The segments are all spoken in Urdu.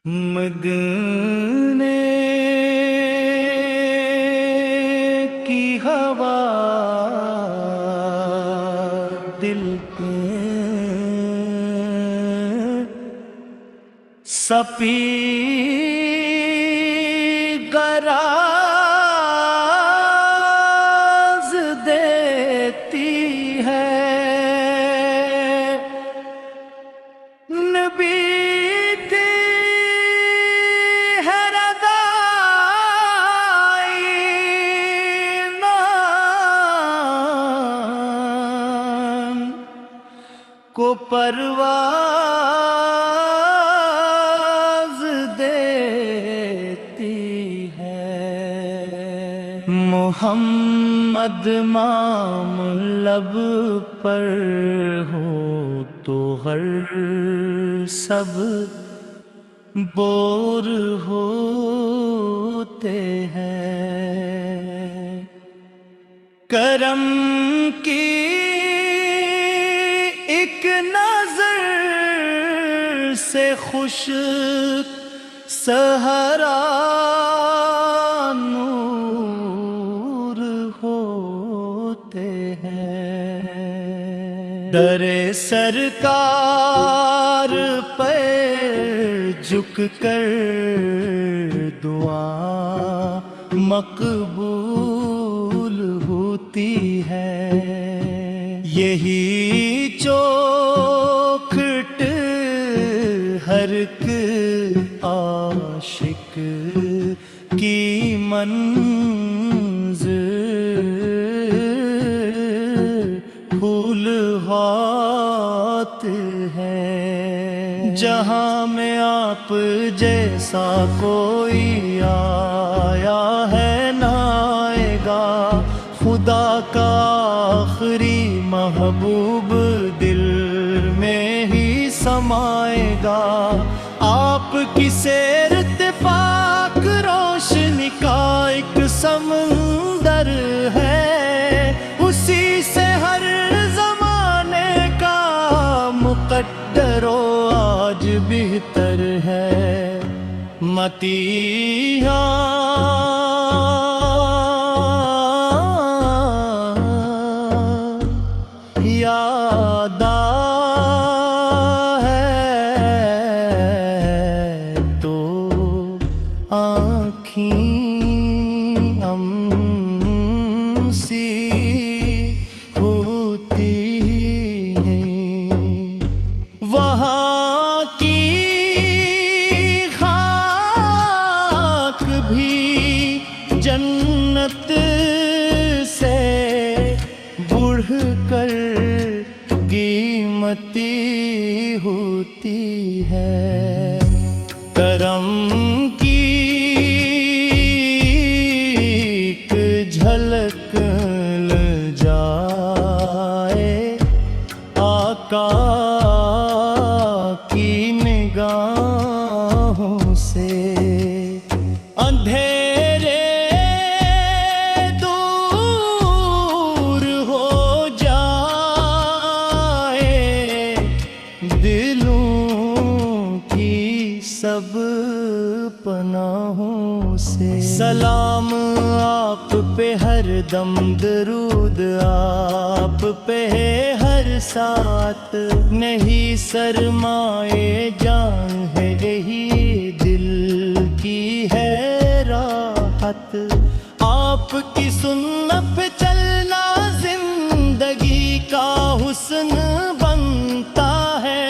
مدینے کی ہوا دل کے سپی گراز دیتی ہے نبی کو پرواز دیتی ہے محمد مام لب پر ہو تو ہر سب بور ہوتے ہیں کرم کی ایک نظر سے خشک صحرا نور ہوتے ہیں در سرکار پہ جھک کر دعا مقبول ہوتی ہے یہی چوکھٹ ہر ایک عاشق کی منزل پھول ہاتھ ہے جہاں میں آپ جیسا کوئی آیا ہے نہ آئے گا خدا کا آخری محبوب دل میں ہی سمائے گا آپ کی سیر اتفاق روشنی کا ایک سمندر ہے اسی سے ہر زمانے کا مقدر و آج بہتر ہے متیہا یاد ہے تو آنکھیں ہم سی ہوتی ہیں وہاں کی خاک بھی جنت سے بڑھ کر قیمتی ہوتی ہے کرم کی ایک جھلک لے جائے آقا کی نگاہوں سے اندھیرے سب پناہوں سے سلام آپ پہ ہر دم درود آپ پہ ہر ساتھ نہیں سرمائے جان ہے یہی دل کی ہے راحت آپ کی سنت پہ چلنا زندگی کا حسن بنتا ہے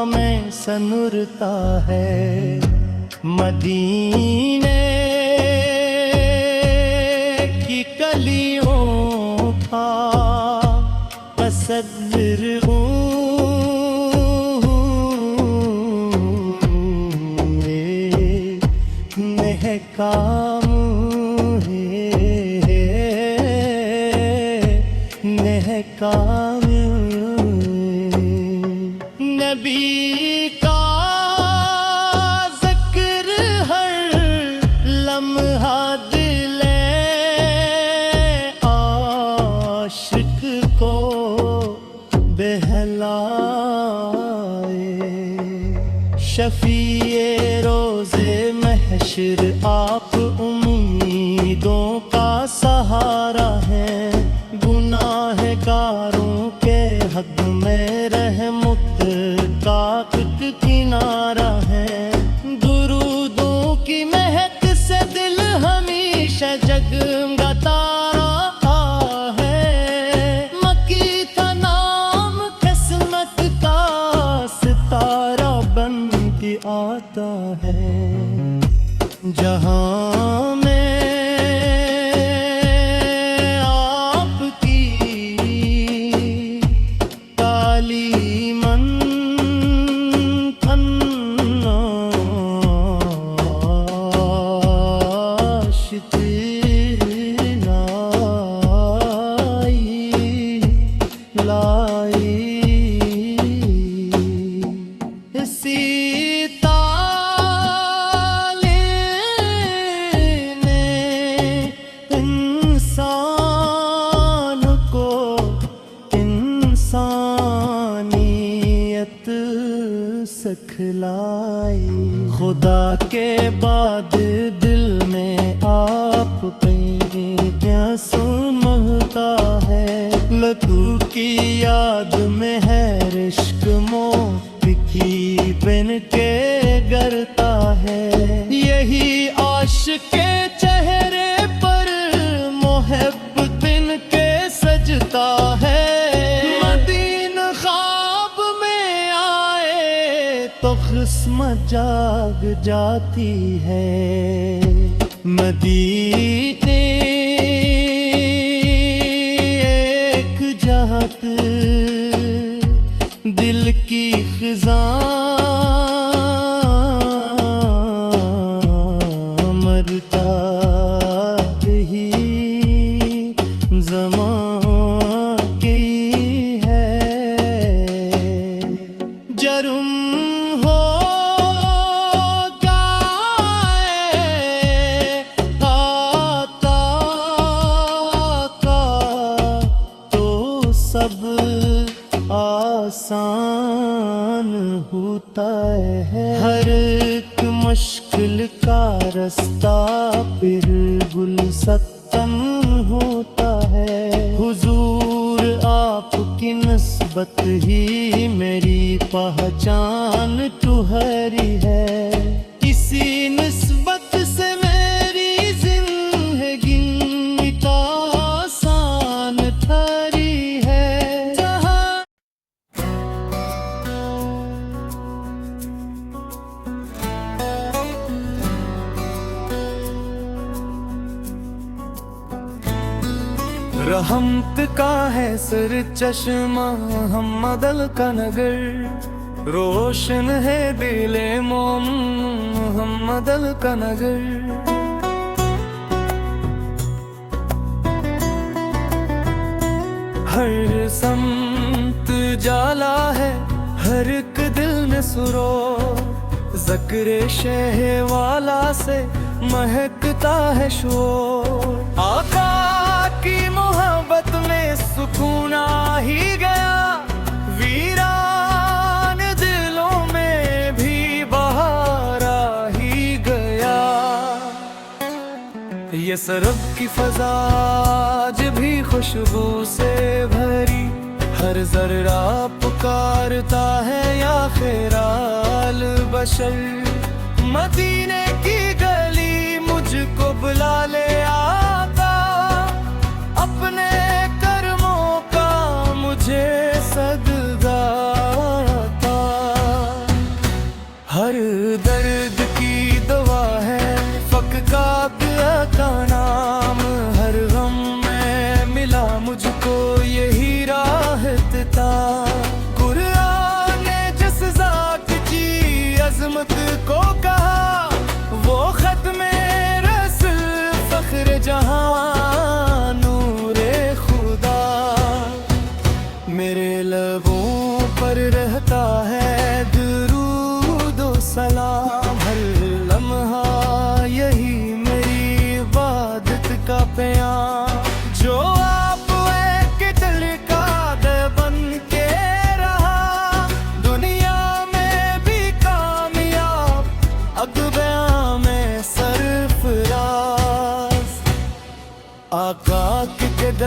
میں سنورتا ہے مدینے کی کلیوں کا تصور محکام ہے محکام نبی کا ذکر ہر لمحہ دل عاشق کو بے کہلائے شفیع روز محشر آپ امیدوں کا سہارا ہے گناہ گاروں کے حق میں رحمت کا ایک کنارہ ہے درودوں کی مہک سے دل ہمیشہ جگمگاتا رہا ہے مکی کا نام قسمت کا ستارہ بن کے آتا ہے جہاں میں آپ کی تعلیمن تناشت لائی اسی سکھلائی خدا کے بعد دل میں آپ کیا سمجھتا ہے لطو کی یاد میں ہے رشک موکی بن کے گرتا ہے یہی عاشق کے چہرے پر محب بن کے سجتا ہے تو قسمت جاگ جاتی ہے مدینے ایک جہت دل کی خزاں مرتا ہی زمان کی ہے جرم سب آسان ہوتا ہے ہر ایک مشکل کا رستہ پھر گلستان ہوتا ہے حضور آپ کی نسبت ہی میری پہچان تمہاری ہے اسی نسبت سے میری زندگی آسان ٹھہری رحمت کا ہے سر چشمہ محمد کا نگر روشن ہے دل مومن محمد کا نگر ہر سمت جالا ہے ہر ایک دل میں سرور ذکر شہ والا سے مہکتا ہے شور آقا کی محبت میں سکون آ ہی گیا ویران دلوں میں بھی بہار آ ہی گیا یہ سرب کی فضا آج بھی خوشبو سے بھری ہر ذرہ پکارتا ہے یا خیرال بشر مدینے کی گلی مجھ کو بلا لے آقا اپنے کرموں کا مجھے صدقہ عطا ہر درد کی دوا ہے فق کا نام ہر غم میں ملا مجھ کو یہی راحت تھا قرآن نے جس ذات کی عظمت کو کہا وہ ختم رسل فخر جہاں نور خدا میرے لبوں پر رہتا ہے درود و سلام ہر لمحہ یہی میری عبادت کا پیام جو آپ ایک دل کا دے بن کے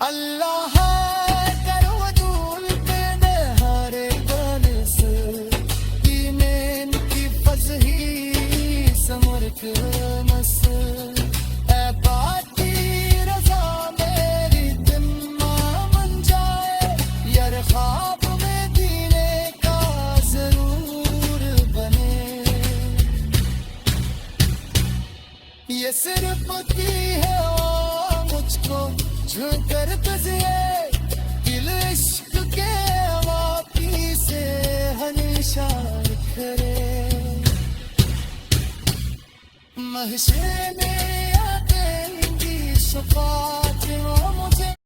اللہ کرو دول پہ ہر بنس کینین کی فضحی سمرک مس اے باتی رضا میری دمہ من جائے یار خواب میں دینے کا ضرور بنے یہ صرف کی ہے مجھ کو جو کر تجھے دل عشق کے واپی سے ہمیشہ کرے محشر میں آ گی شفاعت